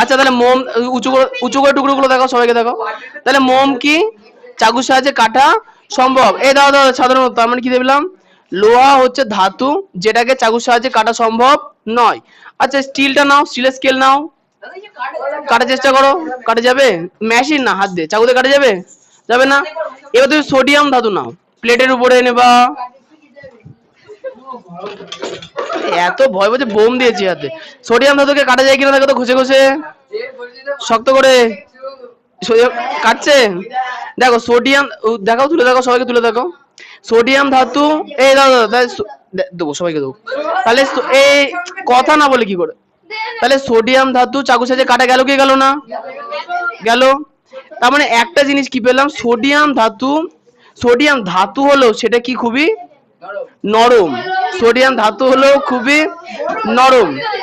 আচ্ছা তাহলে মোম, উঁচু করে টুকরোগুলো দেখো, সবাইকে দেখো। তাহলে মোম কি চাকুর সাহায্যে কাটা সম্ভব? এই দাও দাও, সাধারণত তার মানে কি দেখলাম, লোহা হচ্ছে ধাতু যেটাকে চাকুর সাহায্যে কাটা সম্ভব নয়। আচ্ছা স্টিলটা নাও, স্টিলের স্কেল নাও, কাটার চেষ্টা করো, কাটা যাবে? মেশিন না, হাত দিয়ে চাকুতে কাটা যাবে? যাবে না। এবার তুমি সোডিয়াম ধাতু নাও, প্লেটের উপরে নেবা। এত ভয় বলছে, বোম দিয়েছি হাতে। সোডিয়াম ধাতুকে কাটা যায় কিনা দেখো তো, ঘষে ঘষে শক্ত করে। কাটছে? দেখো সোডিয়াম, দেখাও, তুলে দেখো, সবাইকে তুলে দেখো। সোডিয়াম ধাতু, এই দাও দাও, দেবো সবাইকে দেবো। তাহলে এই কথা না বলে কি করে, তাহলে সোডিয়াম ধাতু চাকু সাহায্যে কাটা গেল কি গেল না? গেল। তার মানে একটা জিনিস কি পেলাম, সোডিয়াম ধাতু, সোডিয়াম ধাতু হলো সেটা কি খুবই নরম, সোডিয়াম ধাতু হলো খুবই নরম।